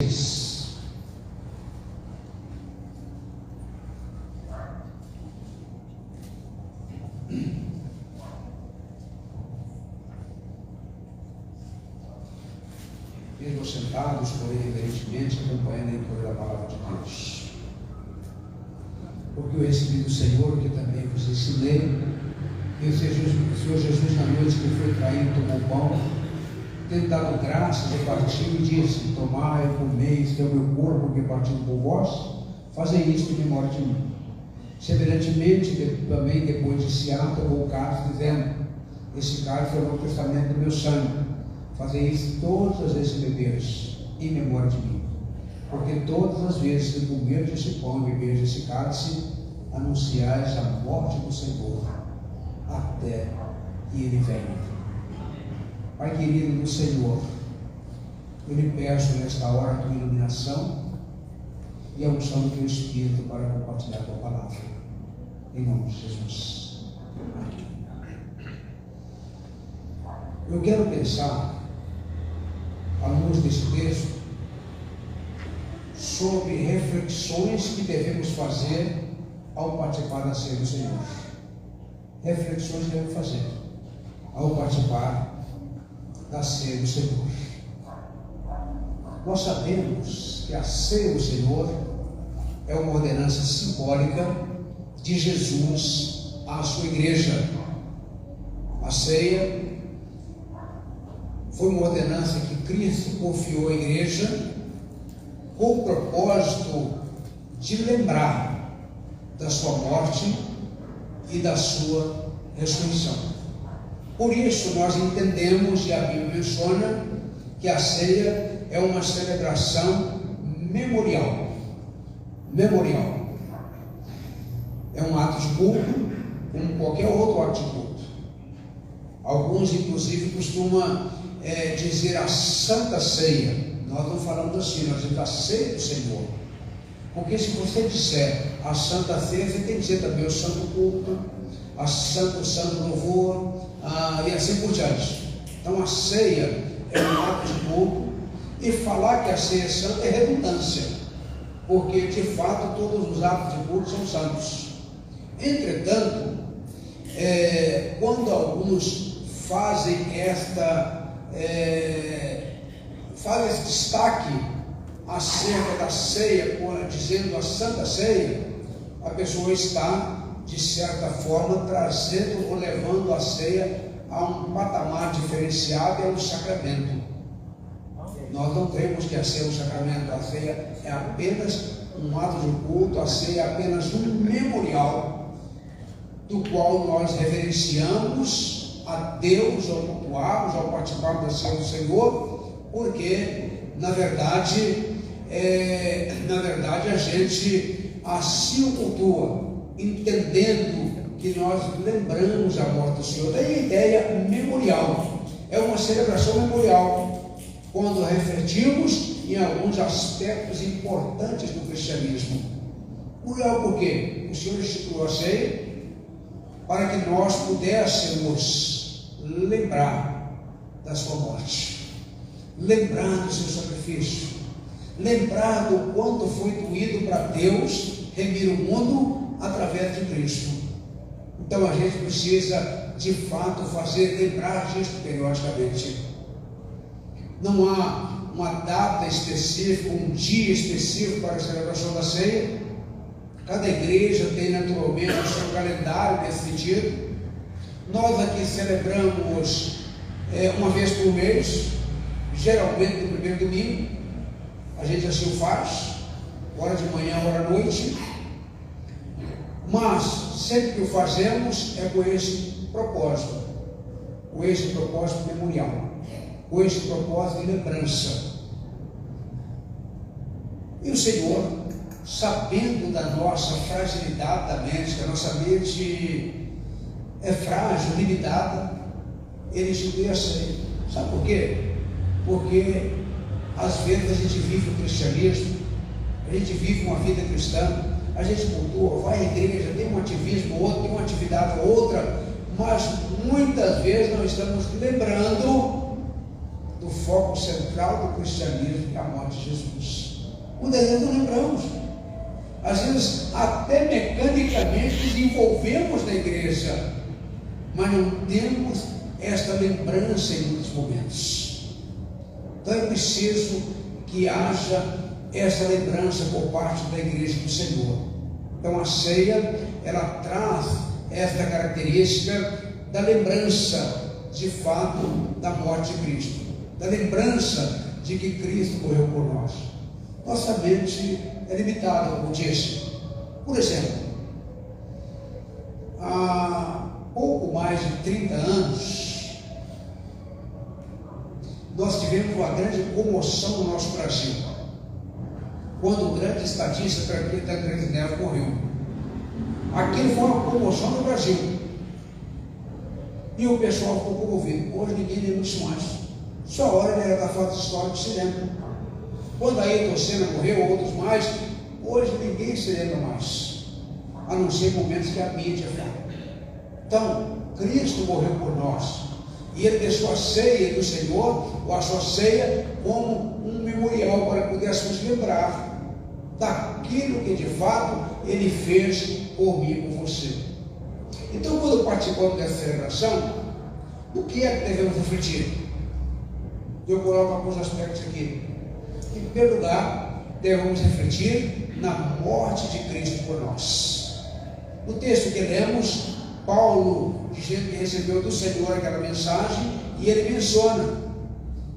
Mesmo sentados, porém reverentemente, acompanhando a leitura da palavra de Deus. Porque eu recebi do Senhor, que também vos ensinei, que o Senhor Jesus, na noite que foi traído, tomou o pão, tendo dado graças, repartiu e disse: tomai e comei, este é o meu corpo que é partido por vós, fazei isto em memória de mim. Semelhantemente, também depois de cear, tomou o cálice, dizendo: esse cálice é o novo testamento do meu sangue. Fazei isso todas as vezes que beberes, em memória de mim. Porque todas as vezes que comerdes esse pão e beberes esse cálice, anunciais a morte do Senhor, até que Ele venha. Pai querido do Senhor, eu lhe peço nesta hora a tua iluminação e a unção do teu Espírito para compartilhar a tua palavra. Em nome de Jesus. Amém. Eu quero pensar, à luz desse texto, sobre reflexões que devemos fazer ao participar da ceia do Senhor. Reflexões que devemos fazer ao participar da ceia do Senhor. Nós sabemos que a ceia do Senhor é uma ordenança simbólica de Jesus à sua igreja. A ceia foi uma ordenança que Cristo confiou à igreja com o propósito de lembrar da sua morte e da sua ressurreição. Por isso nós entendemos, e a Bíblia menciona, que a ceia é uma celebração memorial. Memorial. É um ato de culto, como qualquer outro ato de culto. Alguns, inclusive, costumam dizer a Santa Ceia. Nós não falamos assim, nós dizemos a ceia do Senhor. Porque se você disser a Santa Ceia, você tem que dizer também o Santo Culto, o Santo Louvor, e assim por diante. Então a ceia é um ato de culto, e falar que a ceia é santa é redundância, porque de fato todos os atos de culto são santos. Entretanto, quando alguns fazem faz esse destaque acerca da ceia, dizendo a Santa Ceia, a pessoa está, de certa forma, trazendo ou levando a ceia a um patamar diferenciado, é um sacramento. Nós não cremos que a ceia é um sacramento. A ceia é apenas um ato de culto, a ceia é apenas um memorial do qual nós reverenciamos a Deus ao cultuarmos, ao participarmos da ceia do Senhor, porque na verdade a gente assim o cultua, entendendo que nós lembramos a morte do Senhor. Daí a ideia memorial, é uma celebração memorial, quando refletimos em alguns aspectos importantes do cristianismo. Por quê? O Senhor instituiu a ceia para que nós pudéssemos lembrar da sua morte, lembrar do seu sacrifício, lembrar do quanto foi doído para Deus remir o mundo através de Cristo. Então a gente precisa de fato lembrar disso periodicamente. Não há uma data específica, um dia específico para a celebração da ceia. Cada igreja tem naturalmente o seu calendário nesse sentido. Nós aqui celebramos uma vez por mês, geralmente no primeiro domingo. A gente assim o faz, hora de manhã, hora à noite. Mas sempre que o fazemos é com esse propósito memorial, com esse propósito de lembrança. E o Senhor, sabendo da nossa fragilidade da mente, que a nossa mente é frágil, limitada, Ele instituiu a ceia. Sabe por quê? Porque às vezes a gente vive o cristianismo, a gente vive uma vida cristã, a gente cultua, vai à igreja, tem um ativismo, outro tem uma atividade outra, mas muitas vezes não estamos lembrando do foco central do cristianismo, que é a morte de Jesus. Muitas vezes não lembramos. Às vezes até mecanicamente desenvolvemos na igreja, mas não temos esta lembrança em muitos momentos. Então é preciso que haja essa lembrança por parte da igreja do Senhor. Então a ceia, ela traz esta característica da lembrança de fato da morte de Cristo, da lembrança de que Cristo morreu por nós. Nossa mente é limitada, como disse. Por exemplo, há pouco mais de 30 anos, nós tivemos uma grande comoção no nosso Brasil, quando o grande estadista Tancredo Neves morreu. Aquilo foi uma comoção no Brasil, e o pessoal ficou comovido. Hoje ninguém lembra disso mais. Só a hora era da fato histórica que se lembra. Quando Ayrton Senna morreu, outros mais, hoje ninguém se lembra mais, a não ser momentos que a mídia fala. Então, Cristo morreu por nós, e Ele deixou a ceia do Senhor, ou a sua ceia, como um memorial para pudéssemos lembrar daquilo que de fato Ele fez por mim e por você. Então, quando participamos dessa celebração, o que é que devemos refletir? Eu coloco alguns aspectos aqui. Em primeiro lugar, devemos refletir na morte de Cristo por nós. No texto que lemos, Paulo, dizendo que recebeu do Senhor aquela mensagem, e ele menciona,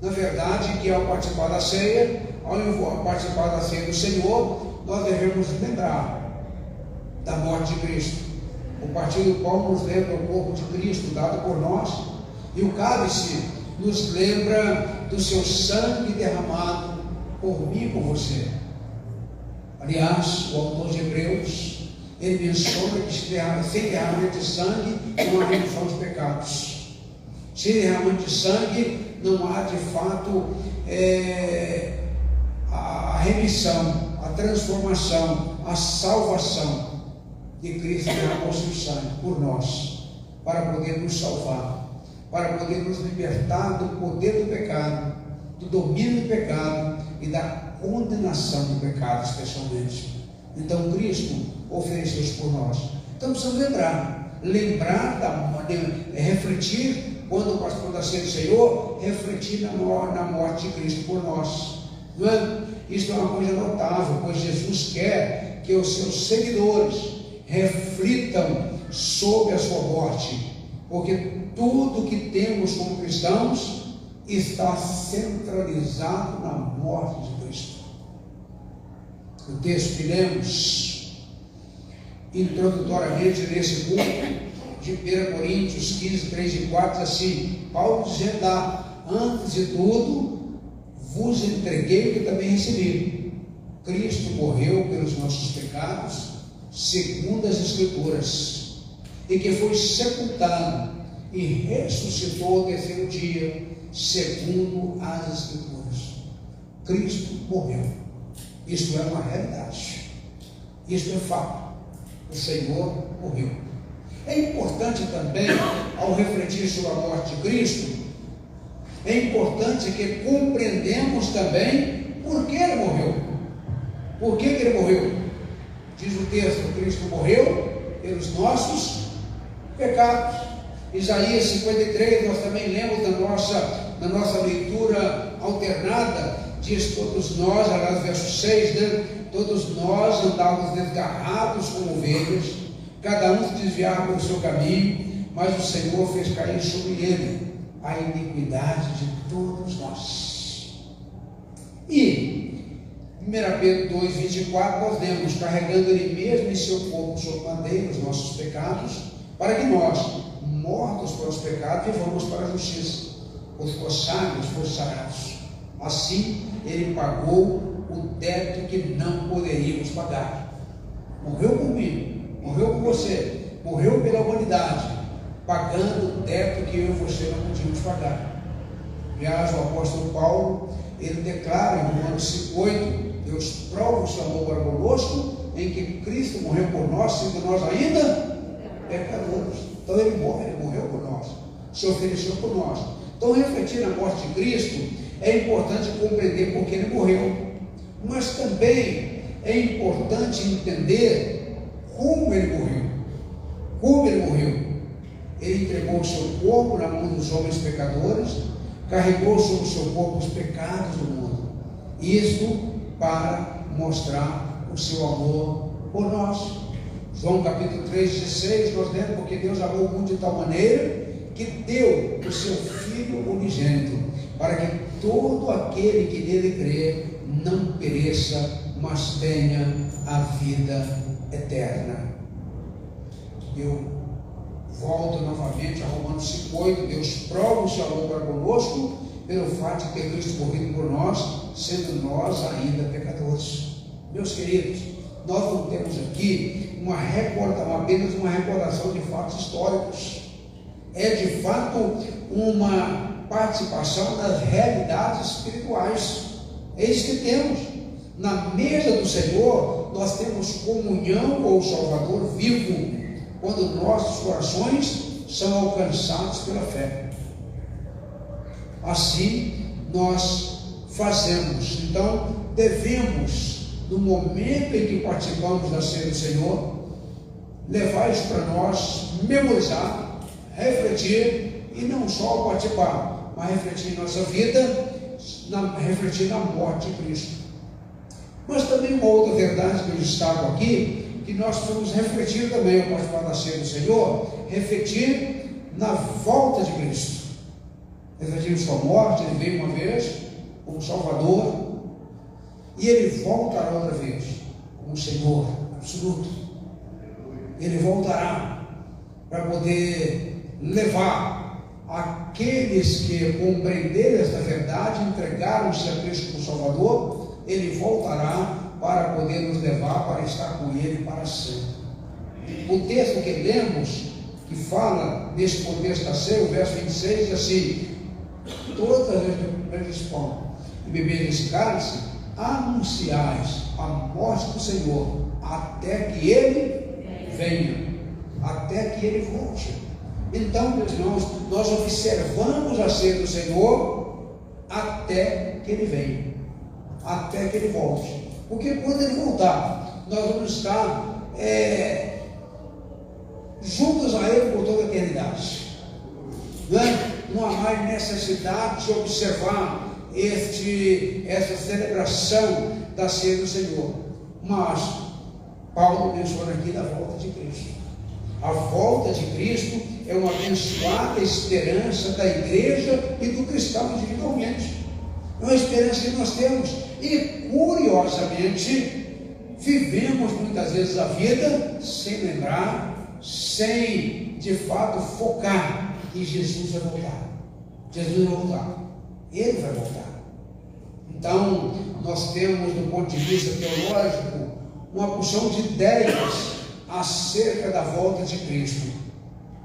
na verdade, que ao participar da ceia, ao participar da ceia do Senhor, nós devemos lembrar da morte de Cristo. O partir do pão nos lembra o corpo de Cristo dado por nós, e o cálice nos lembra do seu sangue derramado por mim e por você. Aliás, o autor de Hebreus, ele menciona que sem derramamento de sangue não há remissão dos pecados. Sem derramamento de sangue não há de fato a remissão, a transformação, a salvação de Cristo. Derramou seu sangue por nós, para poder nos salvar, para poder nos libertar do poder do pecado, do domínio do pecado e da condenação do pecado, especialmente. Então Cristo ofereceu isso por nós. Então precisamos refletir, quando participamos da ceia do Senhor, refletir na morte de Cristo por nós. Não é? Isso é uma coisa notável, pois Jesus quer que os seus seguidores reflitam sobre a sua morte, porque tudo que temos como cristãos está centralizado na morte de Cristo. O texto que lemos introdutoriamente nesse culto de 1 Coríntios 15, 3 e 4, assim, Paulo dizendo lá: antes de tudo vos entreguei o que também recebi. Cristo morreu pelos nossos pecados, segundo as Escrituras, e que foi sepultado e ressuscitou ao terceiro dia, segundo as Escrituras. Cristo morreu. Isto é uma realidade. Isto é fato. O Senhor morreu. É importante também, ao refletir sobre a morte de Cristo, é importante que compreendemos também por que Ele morreu. Por que Ele morreu? Diz o texto: Cristo morreu pelos nossos pecados. Isaías 53, nós também lemos na nossa leitura alternada, diz: todos nós, aliás, verso 6, né? Todos nós andávamos desgarrados como ovelhas, cada um se desviava pelo seu caminho, mas o Senhor fez cair sobre ele a iniquidade de todos nós. E 1 Pedro 2, 24, nós lemos: carregando Ele mesmo em seu corpo sobre madeira os nossos pecados, para que nós, mortos pelos pecados, vivamos para a justiça, os sangues foram sarados. Assim Ele pagou o débito que não poderíamos pagar. Morreu por mim, morreu por você, morreu pela humanidade, pagando o débito que eu e você não podíamos pagar. Aliás, o apóstolo Paulo, ele declara em Romanos 5,8: Deus prova o seu amor para conosco, em que Cristo morreu por nós, sendo nós ainda pecadores. Então ele morreu por nós, se ofereceu por nós. Então, refletir na morte de Cristo é importante compreender por que ele morreu, mas também é importante entender como ele morreu. Como ele morreu? Ele entregou o seu corpo na mão dos homens pecadores, carregou sobre o seu corpo os pecados do mundo. Isto para mostrar o seu amor por nós. João capítulo 3,16, nós lemos: porque Deus amou o mundo de tal maneira que deu o seu Filho unigênito, para que todo aquele que nele crê não pereça, mas tenha a vida eterna. Eu volto novamente a Romanos 5,8. Deus prova o seu amor para conosco pelo fato de ter Cristo morrido por nós, sendo nós ainda pecadores. Meus queridos, nós não temos aqui apenas uma recordação de fatos históricos. É de fato uma participação das realidades espirituais. É isso que temos. Na mesa do Senhor, nós temos comunhão com o Salvador vivo, quando nossos corações são alcançados pela fé. Assim nós fazemos. Então devemos, no momento em que participamos da ceia do Senhor, levar isso para nós, memorizar, refletir, e não só participar, mas refletir em nossa vida, refletir na morte de Cristo. Mas também uma outra verdade que eu destaco aqui, que nós precisamos refletir também ao participar da ceia do Senhor, refletir na volta de Cristo. Refletir em sua morte. Ele veio uma vez como Salvador, e ele voltará outra vez como Senhor absoluto. Ele voltará para poder levar aqueles que compreenderam esta verdade, entregaram-se a Cristo como Salvador. Ele voltará para poder nos levar para estar com Ele para sempre. O texto que lemos, que fala nesse contexto da ceia, o verso 26, diz assim: todas as vezes que comeres esse pão e beber esse cálice, anunciais a morte do Senhor, até que Ele venha, até que Ele volte. Então, meus irmãos, nós observamos a ceia do Senhor até que Ele venha, até que Ele volte. Porque quando Ele voltar, nós vamos estar juntos a Ele por toda a eternidade. Não há mais necessidade de observar essa celebração da ceia do Senhor. Mas Paulo menciona aqui da volta de Cristo. A volta de Cristo é uma abençoada esperança da igreja e do cristão individualmente. É uma esperança que nós temos. E curiosamente vivemos muitas vezes a vida sem lembrar, sem de fato focar que Jesus vai voltar. Jesus vai voltar. Ele vai voltar. Então nós temos, do ponto de vista teológico, uma porção de ideias acerca da volta de Cristo.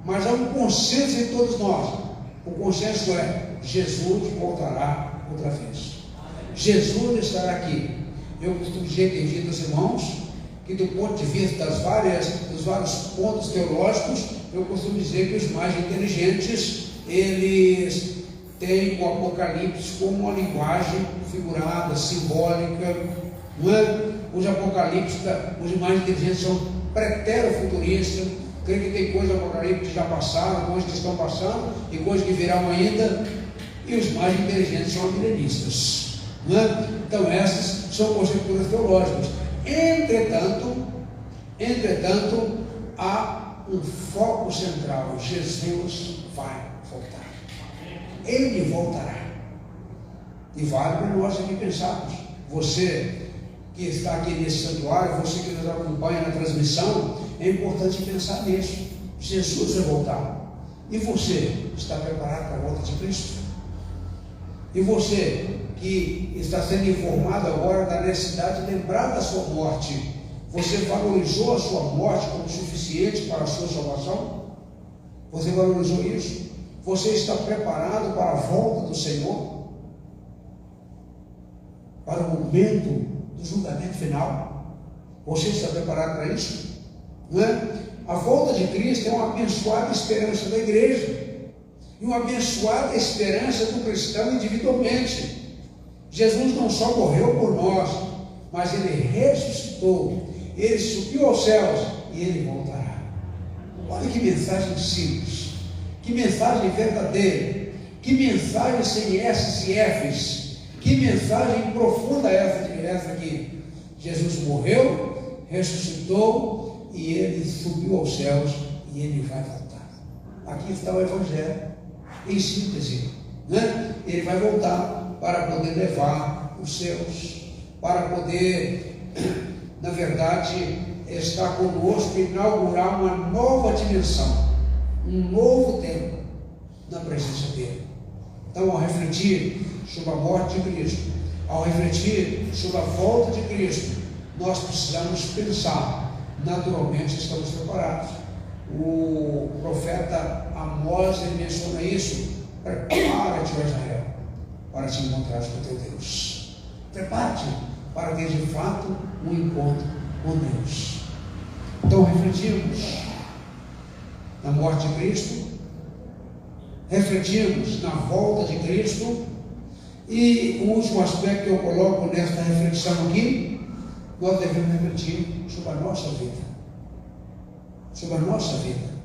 Mas há um consenso em todos nós. O consenso é: Jesus voltará outra vez. Jesus estará aqui. Eu costumo dizer, tenho dito aos irmãos, que do ponto de vista dos vários pontos teológicos, eu costumo dizer que os mais inteligentes, eles têm o Apocalipse como uma linguagem figurada, simbólica, não é? Os os mais inteligentes são preterofuturistas, creem que tem coisas do Apocalipse que já passaram, coisas que estão passando e coisas que virão ainda, e os mais inteligentes são milenistas. Então essas são conjecturas teológicas. Entretanto, há um foco central: Jesus vai voltar. Ele voltará. E vale para nós aqui pensarmos. Você que está aqui nesse santuário, você que nos acompanha na transmissão, é importante pensar nisso. Jesus vai voltar. E você está preparado para a volta de Cristo? E você que está sendo informado agora da necessidade de lembrar da sua morte, você valorizou a sua morte como suficiente para a sua salvação? Você valorizou isso? Você está preparado para a volta do Senhor? Para o momento do julgamento final? Você está preparado para isso? Não é? A volta de Cristo é uma abençoada esperança da igreja. e uma abençoada esperança do cristão individualmente. Jesus não só morreu por nós, mas Ele ressuscitou, Ele subiu aos céus e Ele voltará. Olha que mensagem simples, que mensagem verdadeira, que mensagem sem S's e F's, que mensagem profunda essa aqui. Jesus morreu, ressuscitou e Ele subiu aos céus e Ele vai voltar. Aqui está o Evangelho, em síntese, né? Ele vai voltar para poder levar os seus, para poder, na verdade, estar conosco e inaugurar uma nova dimensão, um novo tempo na presença dele. Então, ao refletir sobre a morte de Cristo, ao refletir sobre a volta de Cristo, nós precisamos pensar, naturalmente estamos preparados. O profeta Amós, ele menciona isso: prepara-te, ó Israel, para te encontrares com teu Deus. Prepare-te para ter de fato um encontro com Deus. Então refletimos na morte de Cristo, refletimos na volta de Cristo, e o último aspecto que eu coloco nesta reflexão aqui, nós devemos refletir sobre a nossa vida. Sobre a nossa vida.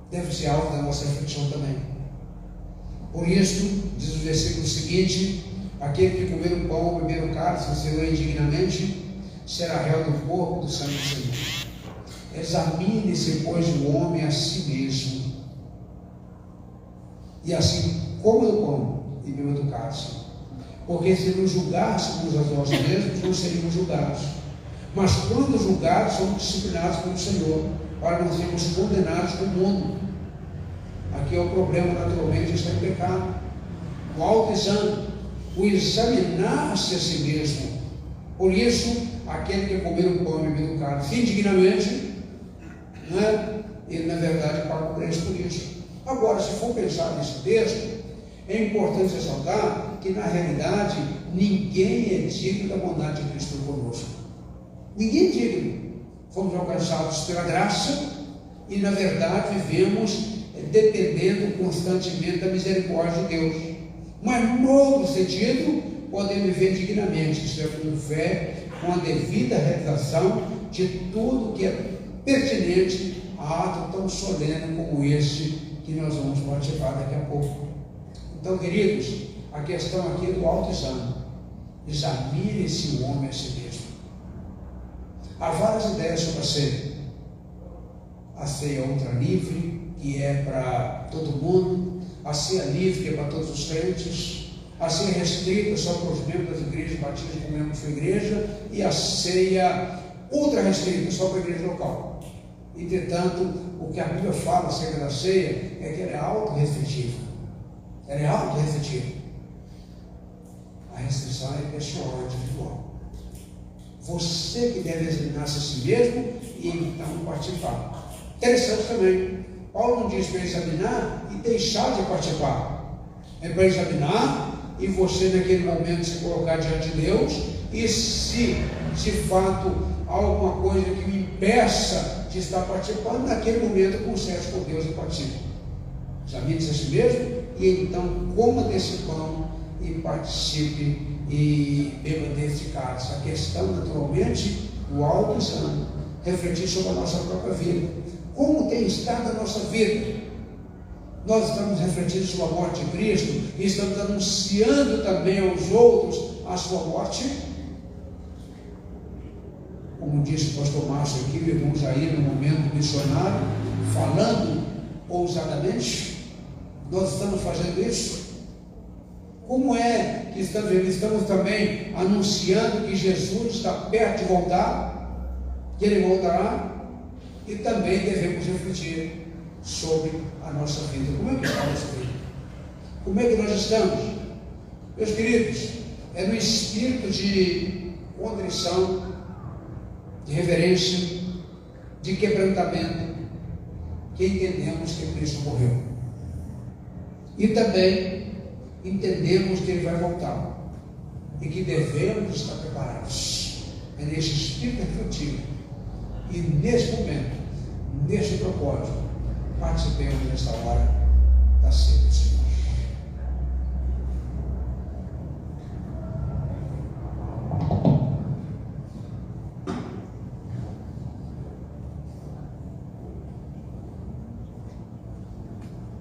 Deve ser alvo da nossa reflexão também. Por isso, diz o versículo seguinte: aquele que comer o pão ou beber o cálice do Senhor indignamente, será réu do corpo do sangue do Senhor. Examine-se, pois, o homem a si mesmo, e assim coma do pão e beba do cálice. Porque se nos julgássemos a nós mesmos, não seríamos julgados. Mas quando julgados, somos disciplinados pelo Senhor, para não sermos condenados com o mundo. Aqui é o problema, naturalmente, está em pecado. O autoexame, o examinar-se a si mesmo. Por isso, aquele que comer o pão e beber o cálice indignamente, né, ele na verdade paga o preço por isso. Agora, se for pensar nesse texto, é importante ressaltar que na realidade ninguém é digno da bondade de Cristo conosco. Ninguém é digno. Fomos alcançados pela graça e na verdade vivemos dependendo constantemente da misericórdia de Deus. Mas no outro sentido, podemos viver dignamente, isto é, com fé, com a devida realização de tudo que é pertinente a ato tão solene como este que nós vamos participar daqui a pouco. Então, queridos, a questão aqui é do autoexame. Examine-se o homem a si mesmo. Há várias ideias sobre a ceia. A ceia ultra-livre, que é para todo mundo. A ceia livre, que é para todos os crentes. A ceia restrita só para os membros das igrejas batistas como membros da sua igreja. E a ceia ultra-restrita só para a igreja local. Entretanto, o que a Bíblia fala acerca da ceia é que ela é autorrestritiva. Ela é autorrestritiva. A restrição é pessoal, é individual. Você que deve examinar-se a si mesmo e então participar. Interessante também, Paulo não diz para examinar e deixar de participar. É para examinar e você naquele momento se colocar diante de Deus, e se de fato há alguma coisa que o impeça de estar participando, naquele momento conserte com Deus e participe. Examine-se a si mesmo e então coma desse pão e participe e beba desse cálice. A questão, naturalmente, o autoexame, refletir sobre a nossa própria vida. Como tem estado a nossa vida? Nós estamos refletindo sobre a morte de Cristo e estamos anunciando também aos outros a sua morte. Como disse o pastor Márcio aqui, o irmão Jair, no momento missionário, falando ousadamente, nós estamos fazendo isso. Como é que estamos também anunciando que Jesus está perto de voltar, que Ele voltará, e também devemos refletir sobre a nossa vida. Como é que está a nossa vida? Como é que nós estamos? Meus queridos, é no espírito de contrição, de reverência, de quebrantamento, que entendemos que Cristo morreu. E também entendemos que Ele vai voltar e que devemos estar preparados. É nesse espírito refletivo e nesse momento, nesse propósito, participemos nesta hora da ceia do Senhor.